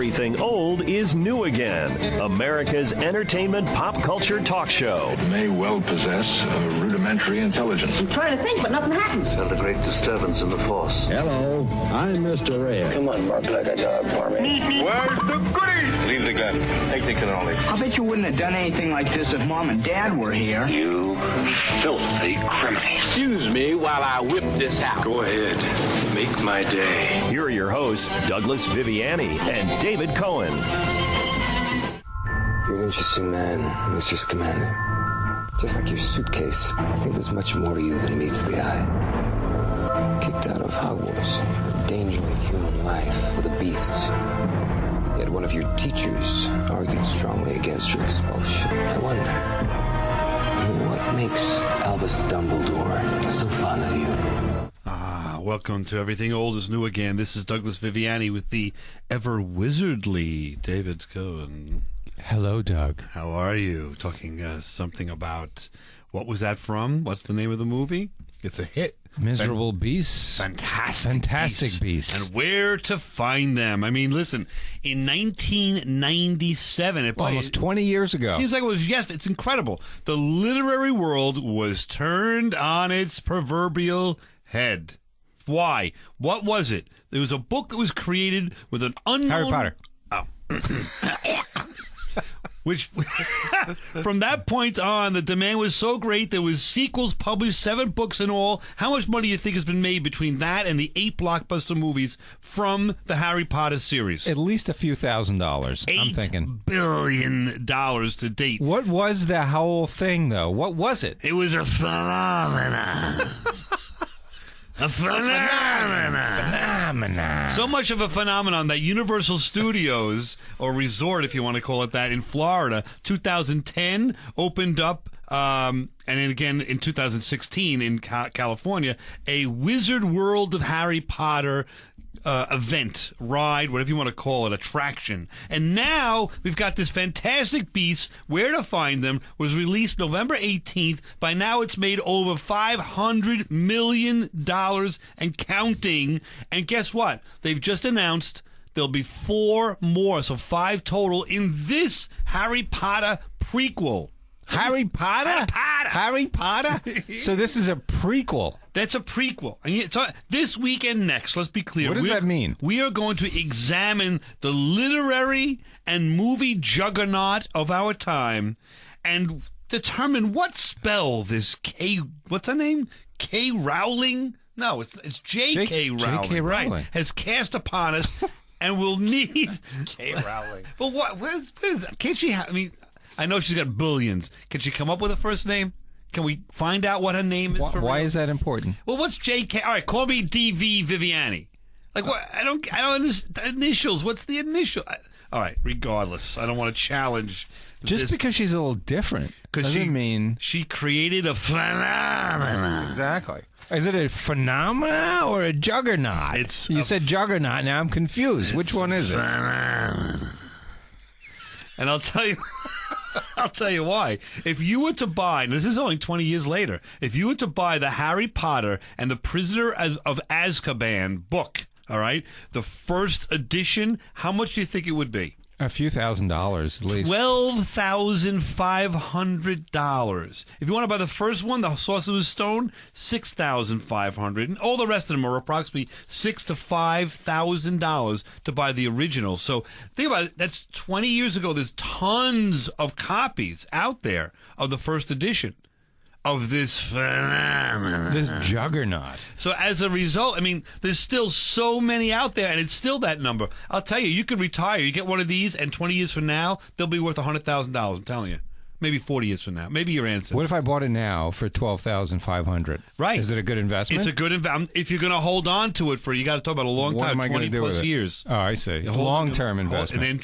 Everything old is new again. America's entertainment pop culture talk show. It may well possess a rudimentary intelligence. I'm trying to think, but nothing happens. Felt a great disturbance in the force. Hello, I'm Mr. Red. Come on, bark like a dog for me. Where's the goodies? Leave the gun. Take the cannoli. I bet you wouldn't have done anything like this if Mom and Dad were here. You filthy criminal. Excuse me while I whip this out. Go ahead. Make my day. Here are your hosts, Douglas Viviani and David Cohen. You're an interesting man, Mr. Scamander. Just like your suitcase, I think there's much more to you than meets the eye. Kicked out of Hogwarts for endangering human life with a beast. Yet one of your teachers argued strongly against your expulsion. I wonder, what makes Albus Dumbledore so fond of you? Welcome to Everything Old is New Again. This is Douglas Viviani with the ever-wizardly David Cohen. Hello, Doug. How are you? Talking something about, what was that from? What's the name of the movie? It's a hit. Miserable Beasts. Fantastic Beasts. And where to find them. I mean, listen, in 1997... Almost 20 years ago. Seems like it was, yes, it's incredible. The literary world was turned on its proverbial head. Why? What was it? There was a book that was created with an unknown... Harry Potter. Oh. Which, from that point on, the demand was so great, there was sequels published, 7 books in all. How much money do you think has been made between that and the 8 blockbuster movies from the Harry Potter series? At least a few $1,000s, I'm thinking. $8 billion to date. What was the whole thing, though? What was it? It was a phenomenon. A phenomenon. So much of a phenomenon that Universal Studios, or Resort, if you want to call it that, in Florida, 2010 opened up, and then again in 2016 in California, a Wizard World of Harry Potter event, ride, whatever you want to call it, attraction. And now we've got this fantastic beast. Where to Find Them was released November 18th. By now it's made over $500 million and counting. And guess what? They've just announced there'll be 4 more, so 5 total in this Harry Potter prequel. Harry Potter? Harry Potter? So this is a prequel. That's a prequel. And so this week and next, let's be clear. What does that mean? We are going to examine the literary and movie juggernaut of our time and determine what spell this what's her name? K Rowling? No, it's J.K. Rowling. J.K. Rowling. Right, has cast upon us, and we'll need... K Rowling. But can't she have... I mean... I know she's got billions. Can she come up with a first name? Can we find out what her name is? Why is that important? Well, what's J.K.? All right, call me D.V. Viviani. Like what? I don't understand initials. What's the initial? All right, regardless, I don't want to challenge. Just because she's a little different doesn't mean she created a phenomenon. Exactly. Is it a phenomena or a juggernaut? You said juggernaut. Now I'm confused. Which one is it? And I'll tell you. I'll tell you why. If you were to buy, and this is only 20 years later, if you were to buy the Harry Potter and the Prisoner of Azkaban book, all right, the first edition, how much do you think it would be? A few $1,000s at least. $12,500. If you want to buy the first one, the Sorcerer's Stone, $6,500, and all the rest of them are approximately $6,000 to $5,000 to buy the original. So think about it. That's 20 years ago. There's tons of copies out there of the first edition of this phenomenon. This juggernaut. So as a result, I mean, there's still so many out there, and it's still that number. I'll tell you, you could retire. You get one of these, and 20 years from now, they'll be worth $100,000. I'm telling you. Maybe 40 years from now. Maybe your ancestors. What if I bought it now for $12,500? Right. Is it a good investment? It's a good investment. If you're going to hold on to it for, you got to talk about a long what time, am I 20 do plus with it? years. Oh, I see. Long-term investment. And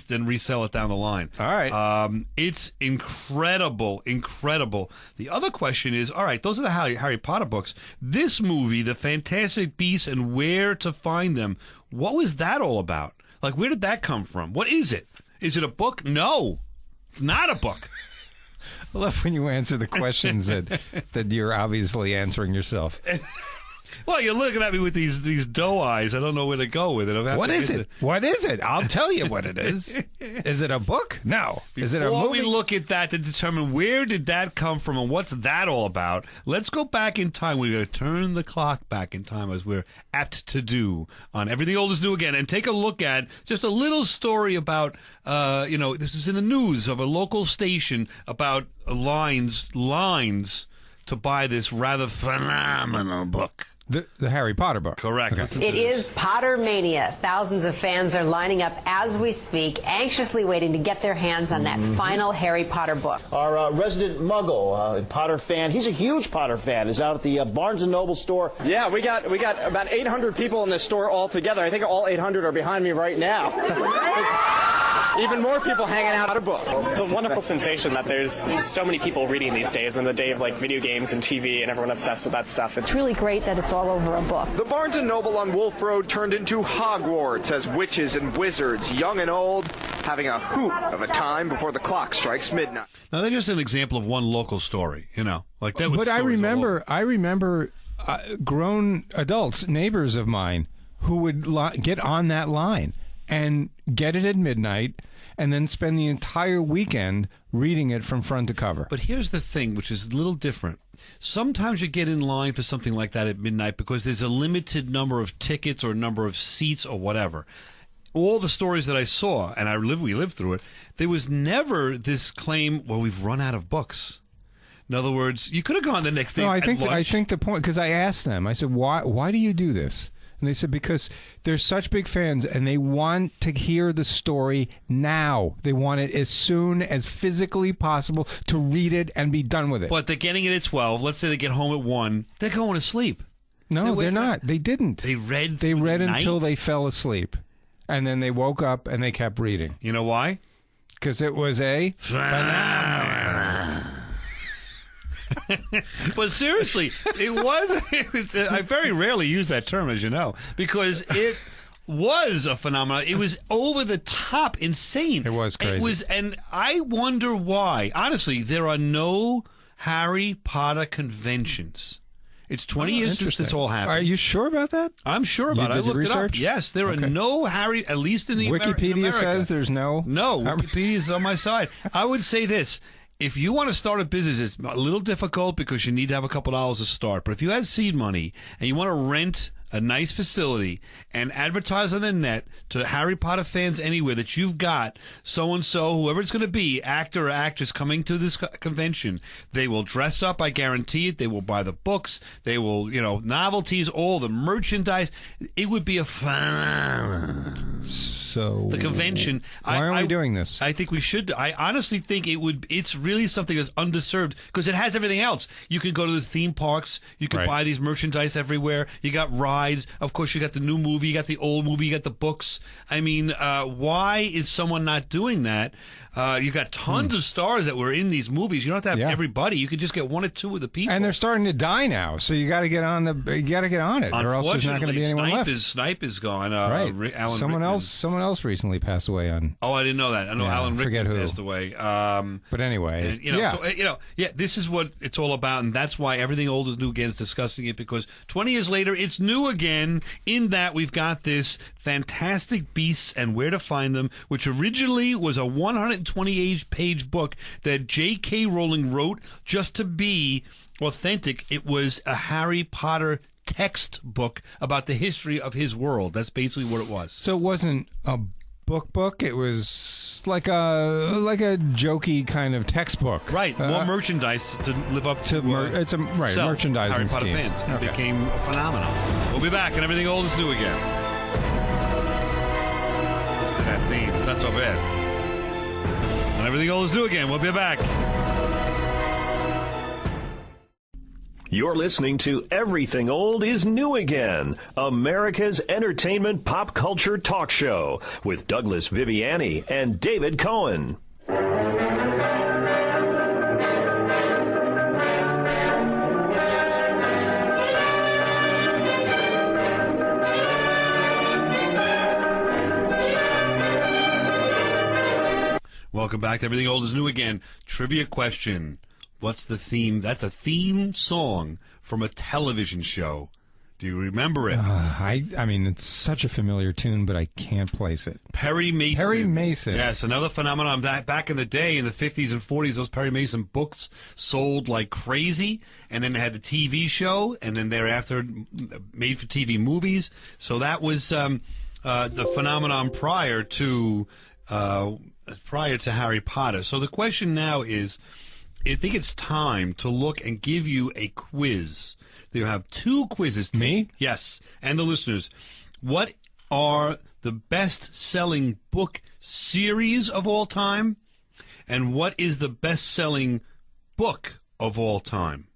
then resell it down the line. All right. It's incredible. The other question is, all right, those are the Harry Potter books. This movie, The Fantastic Beasts and Where to Find Them, what was that all about? Like, where did that come from? What is it? Is it a book? No. It's not a book. I love when you answer the questions that you're obviously answering yourself. Well, you're looking at me with these doe eyes. I don't know where to go with it. What is it? What is it? I'll tell you what it is. Is it a book? No. Is it a movie? Before we look at that to determine where did that come from and what's that all about, let's go back in time. We're going to turn the clock back in time, as we're apt to do on Everything Old is New Again, and take a look at just a little story about, this is in the news of a local station about lines to buy this rather phenomenal book. The Harry Potter book. Correct. Okay. It is Potter Mania. Thousands of fans are lining up as we speak, anxiously waiting to get their hands on that final Harry Potter book. Our resident Muggle, Potter fan, he's a huge Potter fan, is out at the Barnes & Noble store. Yeah, we got about 800 people in this store all together. I think all 800 are behind me right now. Even more people hanging out at a book. It's a wonderful sensation that there's so many people reading these days in the day of like video games and TV and everyone obsessed with that stuff. It's really great that it's all over a book. The Barnes & Noble on Wolf Road turned into Hogwarts as witches and wizards, young and old, having a hoot of a time before the clock strikes midnight. Now, that's just an example of one local story, like that. But I remember grown adults, neighbors of mine, who would get on that line and get it at midnight and then spend the entire weekend reading it from front to cover. But here's the thing, which is a little different. Sometimes you get in line for something like that at midnight because there's a limited number of tickets or number of seats or whatever. All the stories that I saw, and we lived through it, there was never this claim, well, we've run out of books. In other words, you could have gone the next day. No, I think the point, because I asked them, I said, why do you do this? And they said, because they're such big fans and they want to hear the story now. They want it as soon as physically possible to read it and be done with it. But they're getting it at 12. Let's say they get home at 1. They're going to sleep. No, they're not. They didn't. They read until they fell asleep. And then they woke up and they kept reading. You know why? Because it was a phenomenon. But seriously, it was. I very rarely use that term, as you know, because it was a phenomenon. It was over the top, insane. It was crazy. And I wonder why. Honestly, there are no Harry Potter conventions. It's 20 years since this all happened. Are you sure about that? I'm sure about it. I looked it up. Yes, there are no Harry, at least in the Wikipedia says there's no. No, Wikipedia is on my side. I would say this. If you want to start a business, it's a little difficult because you need to have a couple dollars to start. But if you have seed money and you want to rent a nice facility and advertise on the net to Harry Potter fans anywhere that you've got so-and-so, whoever it's going to be, actor or actress coming to this convention, they will dress up, I guarantee it. They will buy the books. They will, novelties, all the merchandise. It would be a fun... So the convention. Why are we doing this? I think we should. I honestly think it's really something that's underserved because it has everything else. You can go to the theme parks. You can buy these merchandise everywhere. You got rides. Of course, you got the new movie. You got the old movie. You got the books. I mean, why is someone not doing that? You got tons of stars that were in these movies. You don't have to have everybody. You could just get one or two of the people. And they're starting to die now, so you got to get on it, or else there's not going to be anyone left. Snipe is gone. Right. Alan Someone else recently passed away on. Oh, I didn't know that. I know Alan Rickman passed away. But anyway, this is what it's all about, and that's why Everything Old is New Again is discussing it, because 20 years later, it's new again. In that we've got this Fantastic Beasts and Where to Find Them, which originally was a 128-page book that K Rowling wrote just to be authentic. It was a Harry Potter textbook about the history of his world. That's basically what it was. So it wasn't a book. It was like a jokey kind of textbook. Right. More merchandise to live up to. It's a merchandising Harry Potter scheme. Fans. It became a phenomenon. We'll be back, and Everything Old is New Again. Listen to that theme. It's not so bad. And Everything Old is New Again. We'll be back. You're listening to Everything Old is New Again, America's entertainment pop culture talk show with Douglas Viviani and David Cohen. Welcome back to Everything Old is New Again. Trivia question. What's the theme? That's a theme song from a television show. Do you remember it? I mean, it's such a familiar tune, but I can't place it. Perry Mason. Perry Mason. Yes, another phenomenon. Back in the day, in the 50s and 40s, those Perry Mason books sold like crazy. And then they had the TV show, and then thereafter made-for-TV movies. So that was the phenomenon prior to Harry Potter. So the question now is, I think it's time to look and give you a quiz. They have 2 quizzes. Me? Yes, and the listeners. What are the best-selling book series of all time? And what is the best-selling book of all time?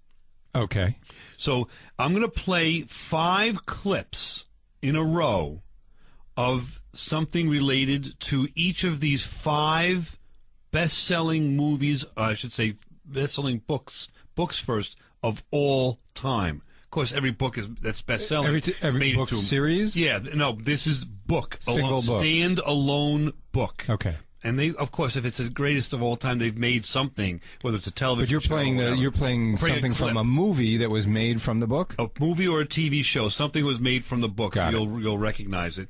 Okay. So I'm going to play 5 clips in a row of something related to each of these 5 best-selling movies, I should say best-selling books first, of all time. Of course, every book that's best-selling. Every book series? Yeah, no, this is book. Single book. Stand-alone book. Okay. And they, of course, if it's the greatest of all time, they've made something, whether it's a television show. But you're playing something from a movie that was made from the book? A movie or a TV show. Something was made from the book, Got so it. you'll recognize it.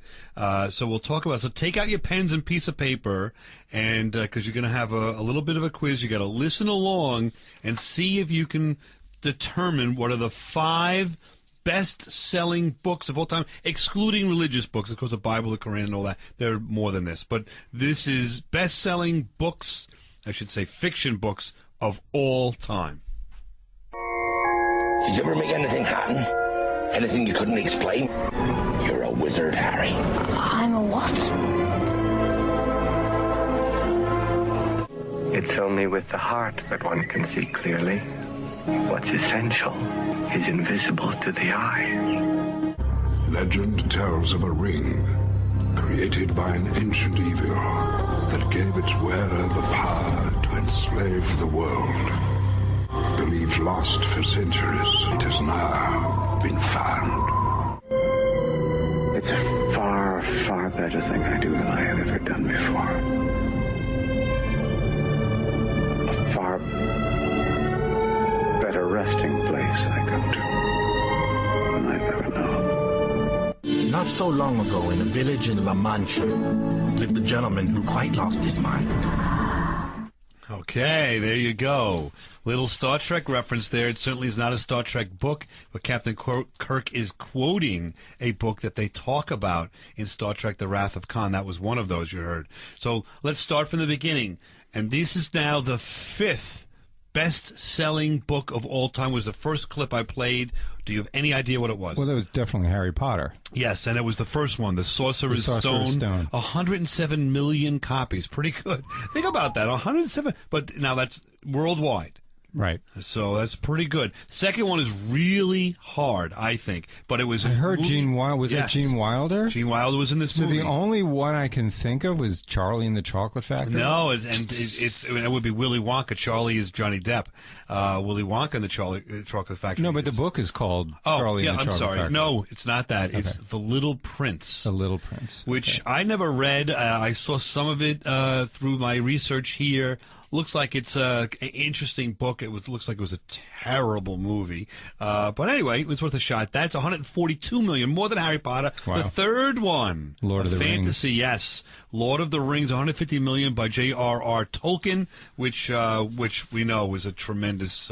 So we'll talk about it. So take out your pens and piece of paper, and because you're going to have a little bit of a quiz. You got to listen along and see if you can determine what are the 5 best-selling books of all time, excluding religious books, of course, the Bible, the Quran, and all that. They're more than this. But this is best-selling books, I should say fiction books, of all time. Did you ever make anything happen? Anything you couldn't explain? You're a wizard, Harry. I'm a what? It's only with the heart that one can see clearly. What's essential is invisible to the eye. Legend tells of a ring created by an ancient evil that gave its wearer the power to enslave the world. Believed lost for centuries, it has now been found. It's a far, far better thing I do than I have ever done before. A far better resting place I come to than I've ever known. Not so long ago, in a village in La Mancha, lived a gentleman who quite lost his mind. Okay, there you go. Little Star Trek reference there. It certainly is not a Star Trek book, but Captain Kirk is quoting a book that they talk about in Star Trek The Wrath of Khan. That was one of those you heard. So let's start from the beginning. And this is now the 5th best-selling book of all time. Was the first clip I played. Do you have any idea what it was? Well, that was definitely Harry Potter. Yes, and it was the first one, The Sorcerer's Stone. 107 million copies. Pretty good. Think about that, 107. But now that's worldwide. Right. So that's pretty good. Second one is really hard, I think. But it was. I heard Gene Wilder. Was that Gene Wilder? Gene Wilder was in this movie. So the only one I can think of was Charlie and the Chocolate Factory. No, it would be Willy Wonka. Charlie is Johnny Depp. Willy Wonka and the Chocolate Factory. No, but the book is called Charlie and the Chocolate Factory. No, it's not that. Okay. It's The Little Prince. The Little Prince. Which I never read. I saw some of it through my research here. Looks like it's an interesting book. Looks like it was a terrible movie. But anyway, it was worth a shot. That's 142 million, more than Harry Potter. Wow. The third one, Lord of the fantasy, Rings. yes. Lord of the Rings, 150 million by J.R.R. Tolkien, which we know was a tremendous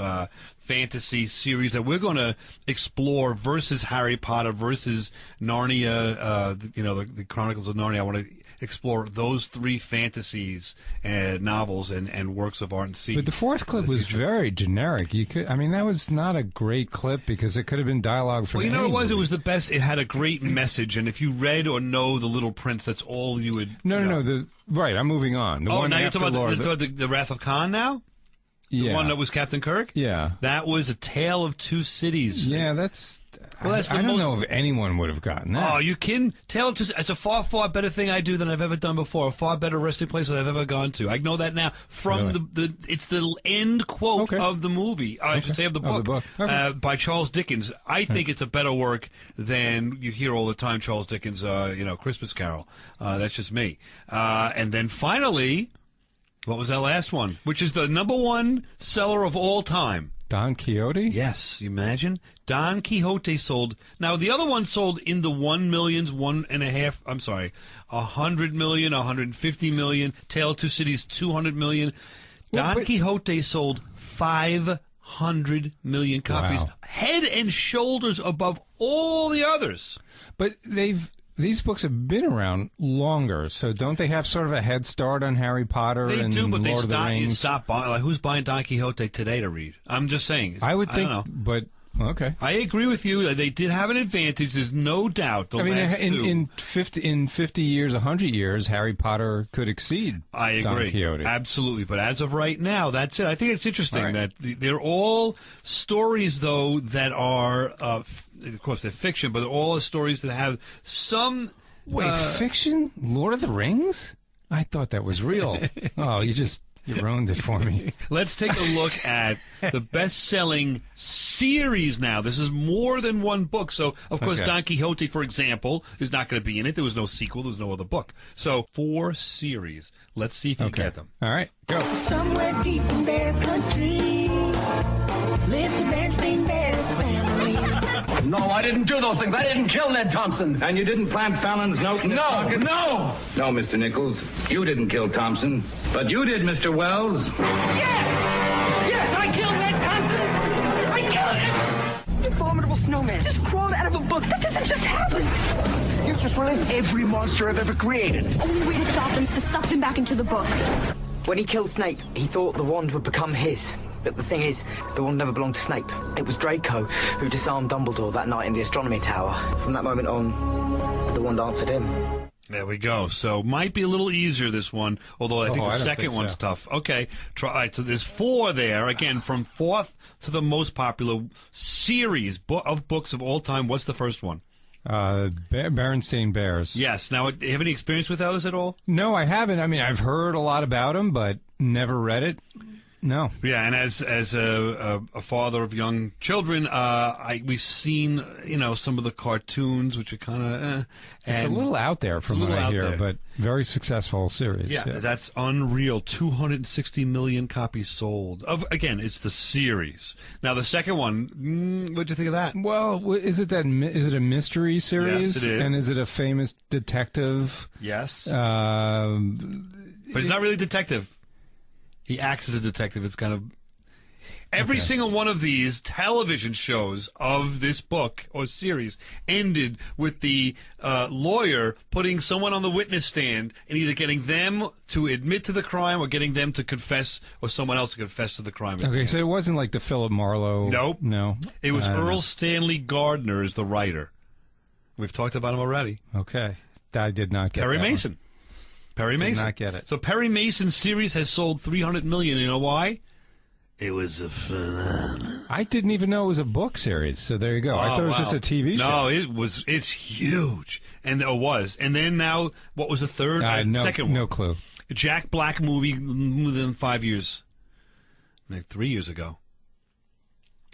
fantasy series that we're going to explore versus Harry Potter versus Narnia, the Chronicles of Narnia. I want to explore those 3 fantasies and novels and works of art and see. But the 4th clip was very generic. That was not a great clip because it could have been dialogue from. Well, it was the best. It had a great message, and if you read or know The Little Prince, that's all you would. No. Right, I'm moving on. Now you're talking about the Wrath of Khan now. The one that was Captain Kirk? Yeah. That was A Tale of Two Cities. Yeah, that's... Well, I don't know if anyone would have gotten that. Oh, you kidding? Tale of Two Cities. It's a far, far better thing I do than I've ever done before. A far better resting place than I've ever gone to. I know that now from really? It's the end quote of the movie. I should say of the book. Okay. By Charles Dickens. I think it's a better work than you hear all the time Charles Dickens, Christmas Carol. That's just me. And then finally... What was that last one? Which is the #1 seller of all time. Don Quixote? Yes, you imagine? Don Quixote sold. Now, the other one sold in the 1 millions, 100 million, 150 million. Tale of Two Cities, 200 million. Don Quixote sold 500 million copies. Wow. Head and shoulders above all the others. But these books have been around longer, so don't they have sort of a head start on Harry Potter They and do, but Lord of the Rings? stop buying. Like, who's buying Don Quixote today to read? I'm just saying. I would think, don't know. but okay. I agree with you. They did have an advantage. There's no doubt. In 50 years, 100 years, Harry Potter could exceed I agree. Don Quixote. Absolutely. But as of right now, that's it. I think it's interesting that they're all stories, though, that are, of course, they're fiction, but they're all stories that have some... Wait, fiction? Lord of the Rings? I thought that was real. Oh, you ruined it for me. Let's take a look at the best-selling series now. This is more than one book. So, of course, Don Quixote, for example, is not going to be in it. There was no sequel. There was no other book. So, 4 series. Let's see if you get them. All right, go. Somewhere deep in Bear Country lives a Bernstein Bear family. No, I didn't do those things. I didn't kill Ned Thompson. And you didn't plant Fallon's note in his pocket? No! No, Mr. Nichols. You didn't kill Thompson. But you did, Mr. Wells. Yes, I killed Ned Thompson. I killed him. The abominable snowman just crawled out of a book. That doesn't just happen. You've just released every monster I've ever created. Only way to stop them is to suck them back into the books. When he killed Snape, he thought the wand would become his. But the thing is, the wand never belonged to Snape. It was Draco who disarmed Dumbledore that night in the astronomy tower. From that moment on, the wand answered him. There we go. So might be a little easier, this one, although I think the second one's tough. Okay. All right, so there's 4 there. Again, from 4th to the most popular series of books of all time. What's the first one? Berenstain Bears. Yes. Now, do you have any experience with those at all? No, I haven't. I mean, I've heard a lot about them, but never read it. No. Yeah, and as a father of young children, we've seen some of the cartoons, which are kind of it's a little out there from what I hear, but very successful series. Yeah, that's unreal. 260 million copies sold. Again, it's the series. Now the second one, what'd you think of that? Well, is it a mystery series? Yes, it is. And is it a famous detective? Yes. But he's not really a detective. He acts as a detective. It's kind of... Every single one of these television shows of this book or series ended with the lawyer putting someone on the witness stand and either getting them to admit to the crime or getting them to confess, or someone else to confess to the crime. Okay, so it wasn't like the Philip Marlowe... Nope. No. It was Earl Stanley Gardner as the writer. We've talked about him already. Okay. I did not get Perry that Mason. One. Perry Mason. Did not get it. So Perry Mason's series has sold 300 million. You know why? It was a phenomenon. I didn't even know it was a book series. So there you go. I thought it was just a TV show. No, it's huge, and it was. And then now, what was the third? Second one? No clue. A Jack Black movie within 5 years, like 3 years ago.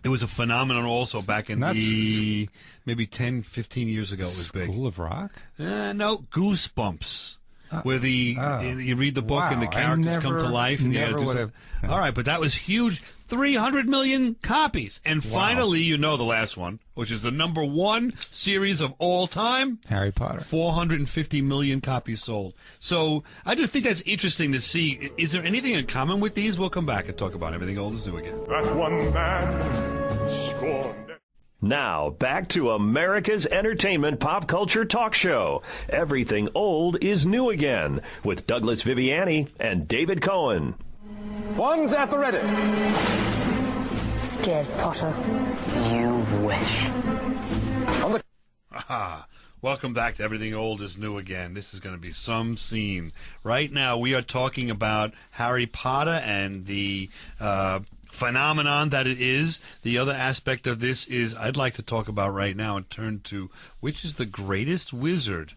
It was a phenomenon also back in maybe 10, 15 years ago. It was big. School of Rock? No, Goosebumps. Where you read the book and the characters come to life. And all right, but that was huge. 300 million copies. And finally, the last one, which is the number 1 series of all time. Harry Potter. 450 million copies sold. So I just think that's interesting to see. Is there anything in common with these? We'll come back and talk about Everything Old is New again. That one man scorned. Now, back to America's entertainment pop culture talk show. Everything Old is New Again, with Douglas Viviani and David Cohen. One's at the ready. Scared, Potter. You wish. Welcome back to Everything Old is New Again. This is going to be some scene. Right now, we are talking about Harry Potter and the phenomenon that it is. The other aspect of this is I'd like to talk about right now and turn to which is the greatest wizard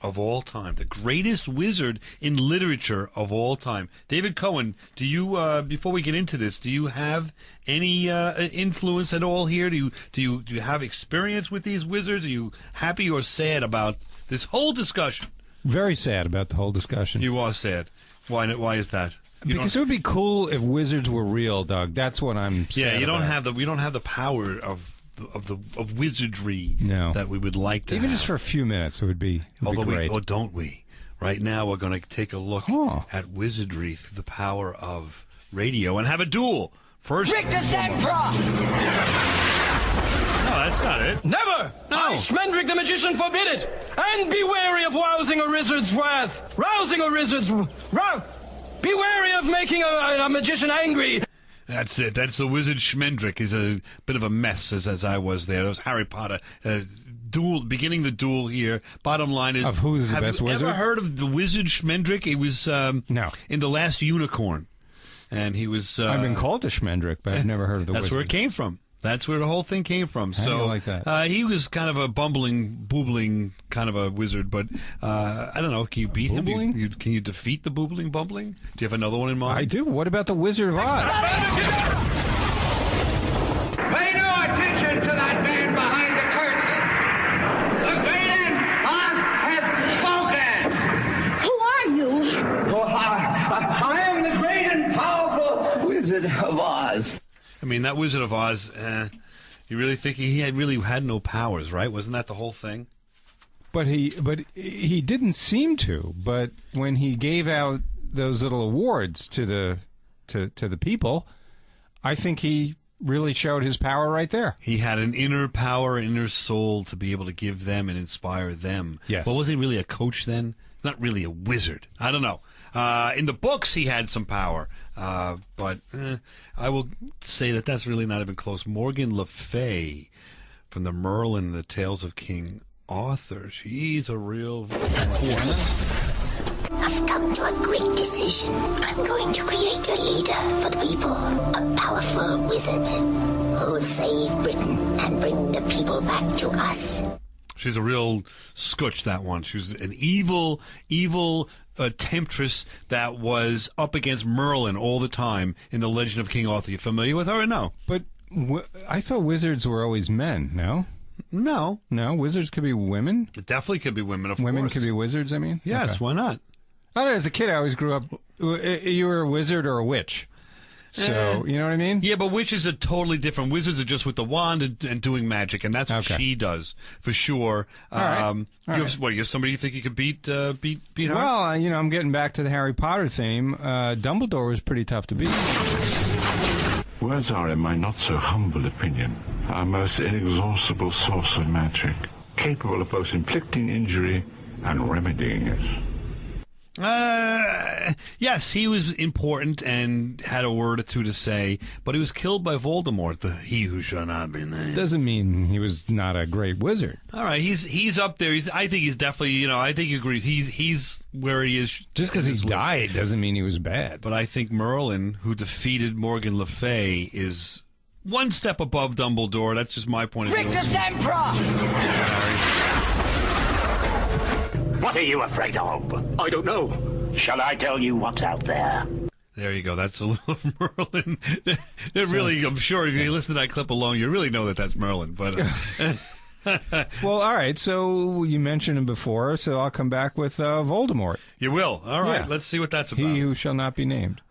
of all time, the greatest wizard in literature of all time. David Cohen, do you before we get into this, do you have any influence at all here? Do you have experience with these wizards? Are you happy or sad about this whole discussion? Very sad about the whole discussion. You are sad. Why is that? Because it would be cool if wizards were real, Doug. That's what I'm saying. Yeah, we don't have the power of wizardry that we would like to Even have. just for a few minutes, it would be great. Don't we? Right now, we're going to take a look at wizardry through the power of radio and have a duel. First, Victor Sempra! No, that's not it. Never! No. I, Schmendrick the Magician, forbid it! And be wary of rousing a wizard's wrath! Rousing a wizard's... Be wary of making a magician angry! That's it. That's the wizard Schmendrick. He's a bit of a mess, as I was there. That was Harry Potter. Beginning the duel here. Bottom line is... Of who's the best wizard? Have you ever heard of the wizard Schmendrick? He was no. In The Last Unicorn. And he was... I've been called a Schmendrick, but I've never heard of the That's wizard. where it came from. That's where the whole thing came from. How do you like that? He was kind of a boobling kind of a wizard, but I don't know. Can you beat him? Can you defeat the bumbling? Do you have another one in mind? I do. What about the Wizard of Oz? Pay no attention to that man behind the curtain. The great Oz has spoken. Who are you? Oh, I am the great and powerful Wizard of Oz. I mean, that Wizard of Oz, you really think he really had no powers, right? Wasn't that the whole thing? But he didn't seem to. But when he gave out those little awards to the people, I think he really showed his power right there. He had an inner power, inner soul to be able to give them and inspire them. Yes. But was he really a coach then? Not really a wizard. I don't know. In the books, he had some power. But I will say that's really not even close. Morgan Le Fay from the Merlin and the Tales of King Arthur. She's a real force. I've come to a great decision. I'm going to create a leader for the people. A powerful wizard who will save Britain and bring the people back to us. She's a real scutch, that one. She was an evil temptress that was up against Merlin all the time in the Legend of King Arthur. You familiar with her or no? But I thought wizards were always men, no? No. No, wizards could be women? It definitely could be women, of Women course. could be wizards, I mean? Yes, Okay. why not? I don't know, as a kid, I always grew up... You were a wizard or a witch. So, you know what I mean? Yeah, but witches are totally different. Wizards are just with the wand and doing magic, and that's what she does, for sure. All right. You have somebody you think you could beat her? Well, I'm getting back to the Harry Potter theme. Dumbledore was pretty tough to beat. Words are, in my not-so-humble opinion, a most inexhaustible source of magic, capable of both inflicting injury and remedying it. Yes, he was important and had a word or two to say, but he was killed by Voldemort, he who shall not be named. Doesn't mean he was not a great wizard. All right, he's up there. I think he's definitely, I think you agree. He's where he is. Just because he died doesn't mean he was bad. But I think Merlin, who defeated Morgan Le Fay, is one step above Dumbledore. That's just my point of view. Victor Sempra! What are you afraid of? I don't know. Shall I tell you what's out there? There you go. That's a little of Merlin. Really, I'm sure if you listen to that clip alone, you really know that that's Merlin. But well, all right. So you mentioned him before, so I'll come back with Voldemort. You will. All right. Yeah. Let's see what that's about. He who shall not be named.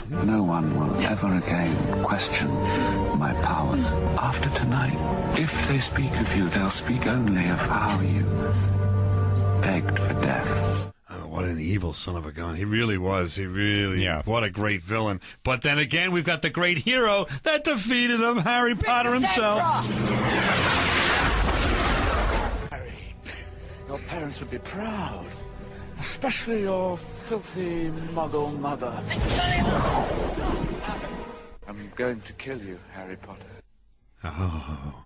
No one will ever again question my powers. After tonight, if they speak of you, they'll speak only of how you begged for death. Oh, what an evil son of a gun. He really was. What a great villain. But then again, we've got the great hero that defeated him, Harry Potter himself. Harry, your parents would be proud. Especially your filthy muggle mother. I'm going to kill you, Harry Potter. Oh,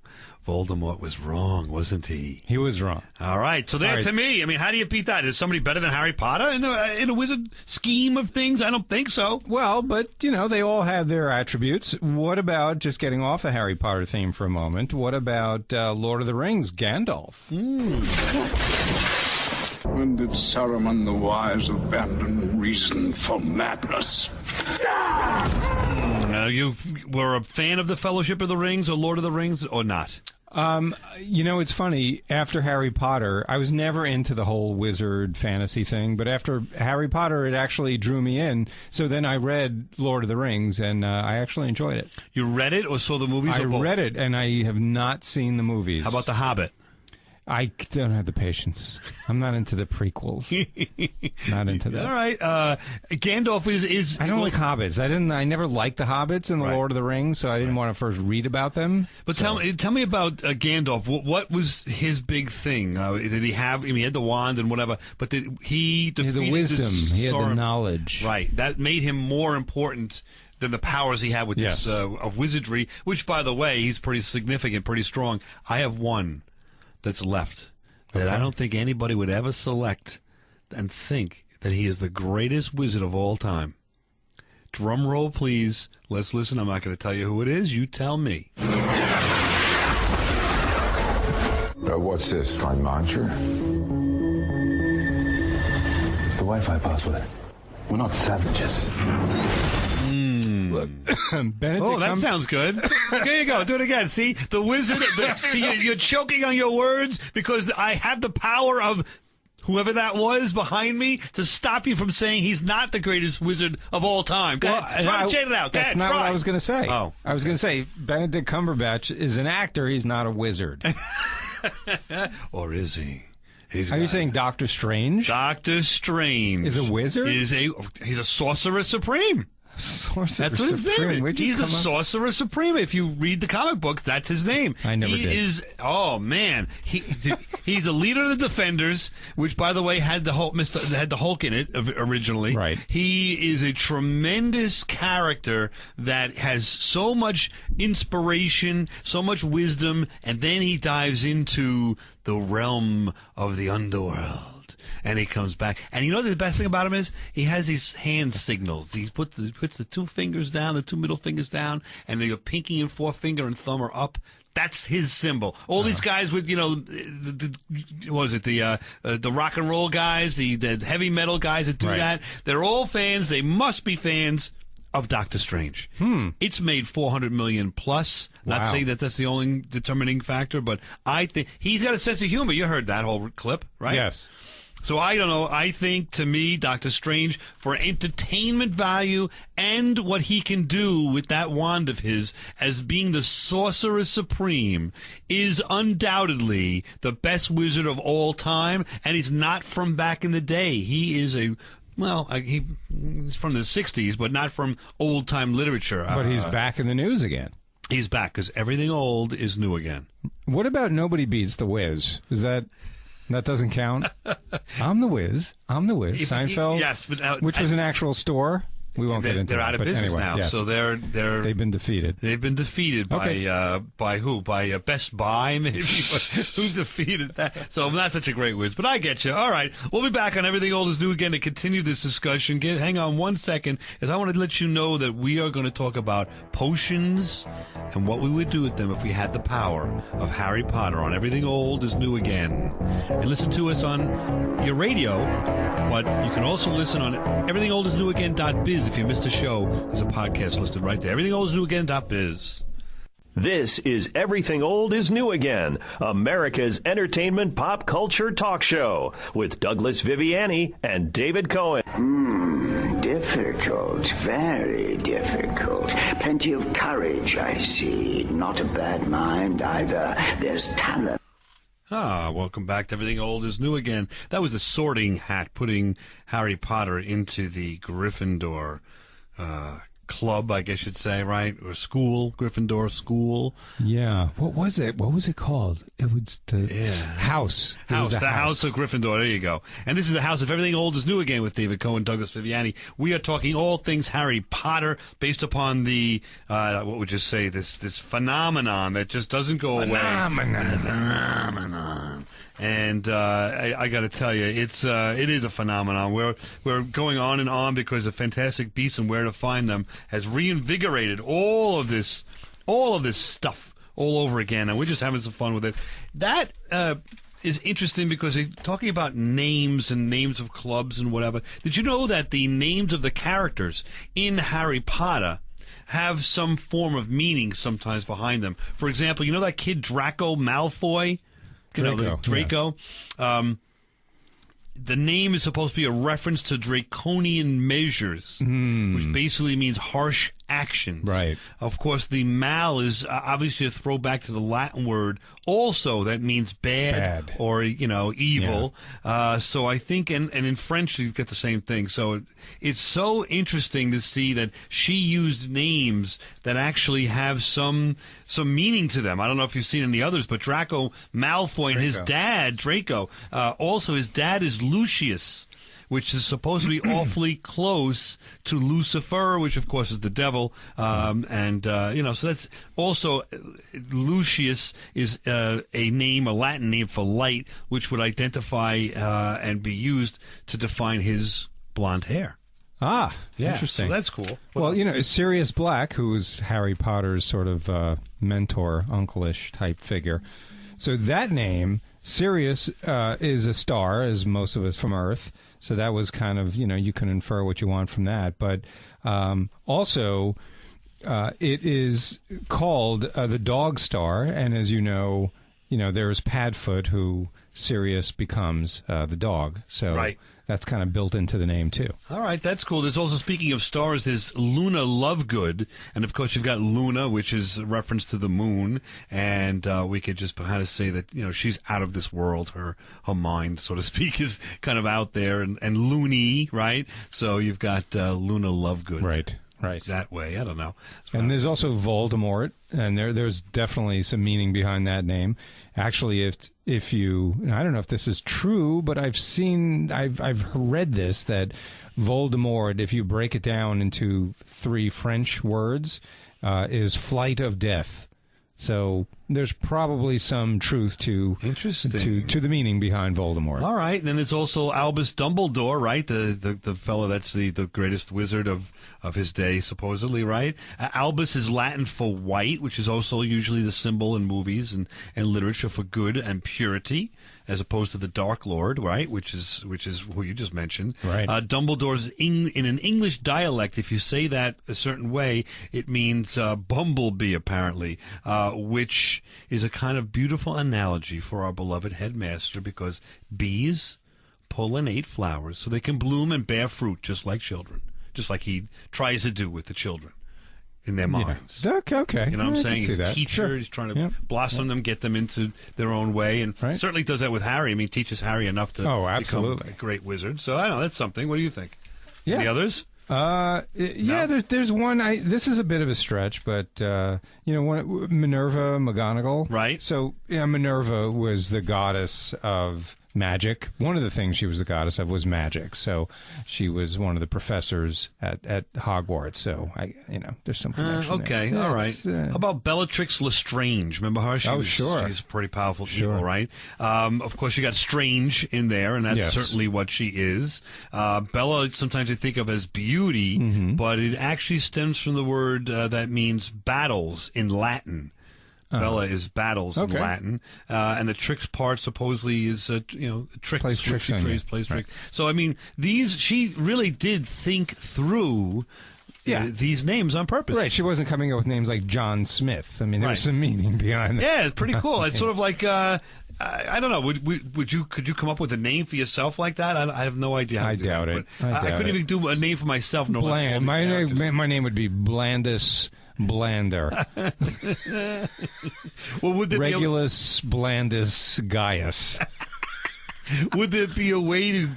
Voldemort was wrong, wasn't he? He was wrong. All right, so to me, I mean, how do you beat that? Is somebody better than Harry Potter in a wizard scheme of things? I don't think so. Well, but, they all have their attributes. What about, just getting off the Harry Potter theme for a moment, what about Lord of the Rings, Gandalf? When did Saruman the Wise abandon reason for madness? You were a fan of the Fellowship of the Rings or Lord of the Rings or not? It's funny. After Harry Potter, I was never into the whole wizard fantasy thing, but after Harry Potter, it actually drew me in. So then I read Lord of the Rings, and I actually enjoyed it. You read it or saw the movies? I or both? read it, and I have not seen the movies. How about The Hobbit? I don't have the patience. I'm not into the prequels. Not into that. All right. Gandalf is I don't like hobbits. I never liked the hobbits in the Lord of the Rings, so I didn't want to first read about them. But tell me about Gandalf. What was his big thing? Did he have? I mean, he had the wand and whatever. But did he defeated the wisdom? He had the Sauron? knowledge. Right. That made him more important than the powers he had with this of wizardry. Which, by the way, he's pretty significant, pretty strong. I have one that's left that I don't think anybody would ever select and think that he is the greatest wizard of all time. Drum roll, please. Let's listen. I'm not going to tell you who it is. You tell me. What's this, my mantra? It's the Wi-Fi password. We're not savages. Look, Benedict Oh, that sounds good. There you go. Do it again. See, the wizard. See, you're choking on your words because I have the power of whoever that was behind me to stop you from saying he's not the greatest wizard of all time. Go ahead. Try to change it out. That's not what I was going to say. Oh. I was going to say Benedict Cumberbatch is an actor. He's not a wizard. Or is he? Are you saying Doctor Strange? Doctor Strange is a wizard? He's a sorcerer supreme. Sorcerer That's what his Supreme. name is. He's a sorcerer supreme. If you read the comic books, that's his name. I never did. Oh man, he's the leader of the Defenders, which, by the way, had the Hulk in it originally. Right. He is a tremendous character that has so much inspiration, so much wisdom, and then he dives into the realm of the underworld. And he comes back. And you know the best thing about him is he has these hand signals. He puts the two fingers down, the two middle fingers down, and the pinky and forefinger and thumb are up. That's his symbol. All these guys with, the rock and roll guys, the heavy metal guys that do that, they're all fans. They must be fans of Doctor Strange. It's made $400 million plus. Wow. Not saying that that's the only determining factor, but I think he's got a sense of humor. You heard that whole clip, right? Yes. So I don't know. I think, to me, Doctor Strange, for entertainment value and what he can do with that wand of his as being the Sorcerer Supreme, is undoubtedly the best wizard of all time, and he's not from back in the day. He is he's from the 60s, but not from old-time literature. But he's back in the news again. He's back, because everything old is new again. What about Nobody Beats the Wiz? That doesn't count? I'm the Wiz. Seinfeld? Yes. But, which was an actual store. We won't get into they're that. out of but business anyway, now, yes. so they've been defeated. They've been defeated by who? By Best Buy, maybe. Who defeated that? So I'm not such a great whiz, but I get you. All right, we'll be back on Everything Old is New again to continue this discussion. Hang on 1 second, as I want to let you know that we are going to talk about potions and what we would do with them if we had the power of Harry Potter on Everything Old is New again. And listen to us on your radio, but you can also listen on everythingoldisnewagain.biz. If you missed a show, there's a podcast listed right there. Everythingoldisnewagain.biz. This is Everything Old is New Again, America's entertainment pop culture talk show with Douglas Viviani and David Cohen. Difficult, very difficult. Plenty of courage, I see. Not a bad mind either. There's talent. Welcome back to Everything Old is New Again. That was a Sorting Hat putting Harry Potter into the Gryffindor club, I guess you'd say, right? Or school, Gryffindor school. Yeah. What was it? What was it called? It was the house. The House of Gryffindor. There you go. And this is the House of Everything Old is New Again with David Cohen, Douglas Viviani. We are talking all things Harry Potter based upon the, what would you say, this phenomenon that just doesn't go away. Phenomenon. And I got to tell you, it is a phenomenon. We're going on and on because of Fantastic Beasts and Where to Find Them has reinvigorated all of this stuff all over again, and we're just having some fun with it. That is interesting because they're talking about names and names of clubs and whatever. Did you know that the names of the characters in Harry Potter have some form of meaning sometimes behind them. For example, you know that kid Draco Malfoy? Draco. Yeah. The name is supposed to be a reference to draconian measures, which basically means harsh actions. Right. Of course, the mal is obviously a throwback to the Latin word also that means bad. Or, evil. Yeah. So I think, and in French you get the same thing. So it's so interesting to see that she used names that actually have some meaning to them. I don't know if you've seen any others, but Draco Malfoy and his dad, Draco, also his dad is Lucius, which is supposed to be awfully close to Lucifer, which of course is the devil, so that's also Lucius is a Latin name for light, which would identify and be used to define his blonde hair. Ah, yeah, interesting. So that's cool. Sirius Black, who's Harry Potter's sort of mentor, uncle-ish type figure. So that name, Sirius, is a star, as most of us from Earth. So that was kind of, you can infer what you want from that. But also, it is called the Dog Star. And as you know, there's Padfoot, who Sirius becomes the dog. So that's kind of built into the name, too. All right, that's cool. There's also, speaking of stars, there's Luna Lovegood. And, of course, you've got Luna, which is a reference to the moon. And we could just kind of say that, she's out of this world. Her mind, so to speak, is kind of out there. And Loony, right? So you've got Luna Lovegood. Right. That way. I don't know. And there's also Voldemort, and there's definitely some meaning behind that name. Actually, if you, I don't know if this is true, but I've read this, that Voldemort, if you break it down into 3 French words, is flight of death. So there's probably some truth to the meaning behind Voldemort. All right, and then there's also Albus Dumbledore, right? The fellow that's the greatest wizard of his day, supposedly, right? Albus is Latin for white, which is also usually the symbol in movies and literature for good and purity, as opposed to the Dark Lord, right? Which is who you just mentioned. Right. Dumbledore's in an English dialect. If you say that a certain way, it means bumblebee, apparently, which is a kind of beautiful analogy for our beloved headmaster, because bees pollinate flowers so they can bloom and bear fruit just like children, just like he tries to do with the children in their minds. Yeah. Okay. You know what I'm saying? He's a teacher. Sure. He's trying to blossom them, get them into their own way, and certainly does that with Harry. I mean, teaches Harry enough to become a great wizard. So, I don't know. That's something. What do you think? Yeah. Any others? No? There's one. This is a bit of a stretch, but Minerva McGonagall, right? So Minerva was the goddess of magic. One of the things she was the goddess of was magic. So she was one of the professors at Hogwarts. So there's some connection. Okay, there. All right. How about Bellatrix Lestrange? Remember her? Sure. She's a pretty powerful evil, right? Of course, you got Strange in there, and that's certainly what she is. Bella, sometimes you think of as beauty, but it actually stems from the word that means battles in Latin. Bella is battles in Latin, and the tricks part supposedly is tricks. Plays tricks on you. Plays tricks. So I mean, she really did think through these names on purpose. Right. She wasn't coming up with names like John Smith. I mean, there was some meaning behind that. Yeah, it's pretty cool. It's sort of like I don't know. Could you come up with a name for yourself like that? I have no idea. How to do doubt that, it. But I couldn't even do a name for myself. No, Bland. My name would be Blandus Blander. Well, would there Regulus Blandus Gaius. Would there be a way to,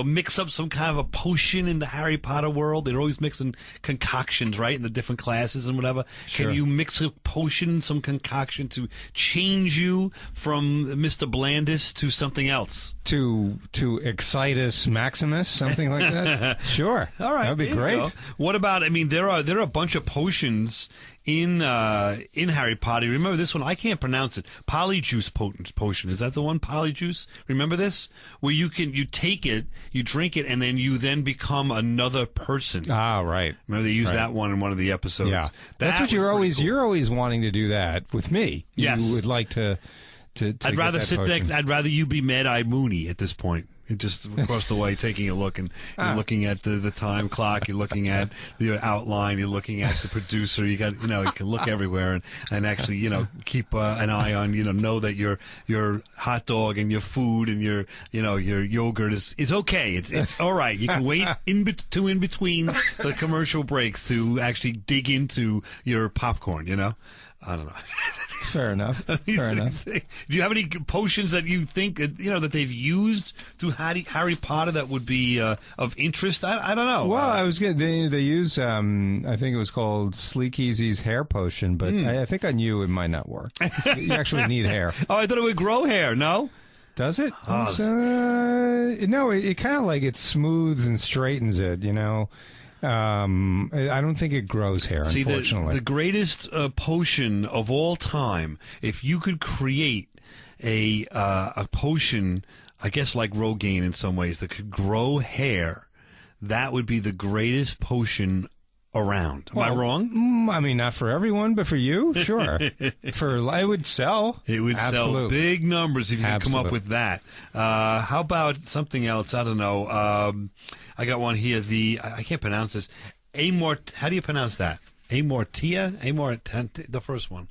mix up some kind of a potion in the Harry Potter world? They're always mixing concoctions, right, in the different classes and whatever. Sure. Can you mix a potion, some concoction to change you from Mr. Blandus to something else? To Excitus Maximus, something like that? Sure. All right. That'd be great. What about, there are a bunch of potions in Harry Potter. Remember this one? I can't pronounce it. Polyjuice potion. Is that the one? Polyjuice? Remember this? Where you take it, you drink it, and then you become another person. Ah, right. Remember they used that one in one of the episodes. Yeah. That's what you're always wanting to do that with me. Yes. You would like to I'd rather sit there. I'd rather you be Mad-Eye Mooney at this point. just across the way, taking a look, and you're looking at the time clock, you're looking at the outline, you're looking at the producer. You got, you can look everywhere and actually, keep an eye on, know that your hot dog and your food and your yogurt is okay. It's all right. You can wait in between the commercial breaks to actually dig into your popcorn. I don't know. Fair enough. Fair enough. Do you have any potions that you think that they've used through Harry Potter that would be of interest? I don't know. Well, I was good. They use I think it was called Sleek Easy's hair potion, but I think on you it might not work. You actually need hair. Oh, I thought it would grow hair. No. Does it? No, it kind of like it smooths and straightens it. I don't think it grows hair, unfortunately. The greatest potion of all time, if you could create a potion, I guess like Rogaine in some ways, that could grow hair, that would be the greatest potion around. Am I wrong? I mean, not for everyone, but for you, sure. It would sell. It would sell big numbers if you could come up with that. How about something else? I don't know. I got one here. I can't pronounce this. How do you pronounce that? Amortia? The first one.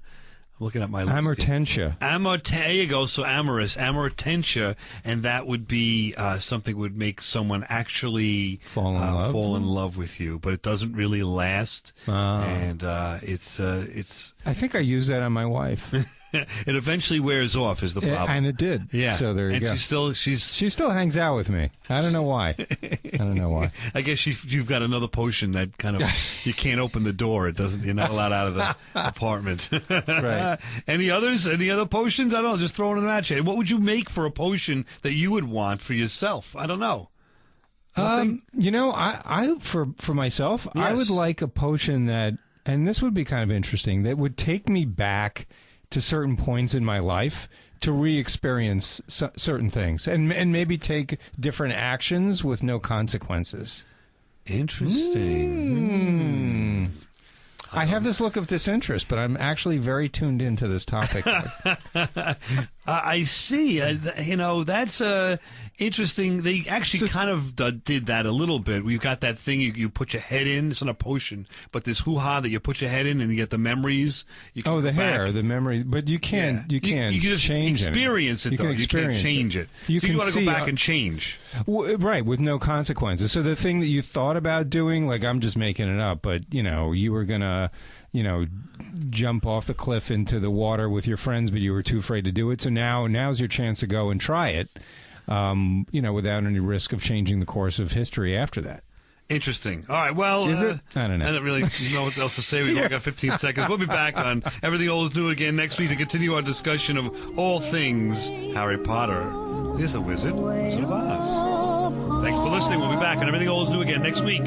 I'm looking at my list. Amortentia. There you go. So amortentia, and that would be something that would make someone actually fall in love with you, but it doesn't really last. And it's. I think I used that on my wife. It eventually wears off, is the problem. And it did. Yeah. So there you go. And she still hangs out with me. I don't know why. I guess you've got another potion that kind of you can't open the door. You're not allowed out of the apartment. Right. Any others? Any other potions? I don't know. Just throwing them at you. What would you make for a potion that you would want for yourself? I don't know. I for myself, yes. I would like a potion that, and this would be kind of interesting, that would take me back to certain points in my life to re-experience certain things and maybe take different actions with no consequences. Interesting. I have this look of disinterest, but I'm actually very tuned into this topic. I see. That's interesting. They actually kind of did that a little bit. We've got that thing you put your head in. It's not a potion, but this hoo-ha that you put your head in and you get the memories. The hair, the memory. But you can't. You can't. You can just change experience it. You can't change it. You want to go back and change. Right, with no consequences. So the thing that you thought about doing, like I'm just making it up, but you were gonna. Jump off the cliff into the water with your friends, but you were too afraid to do it. So now's your chance to go and try it, without any risk of changing the course of history after that. Interesting. All right, well... Is it? I don't know. I don't really know what else to say. We've only got 15 seconds. We'll be back on Everything Old is New again next week to continue our discussion of all things Harry Potter. Here's the Wizard of Oz. Thanks for listening. We'll be back on Everything Old is New again next week.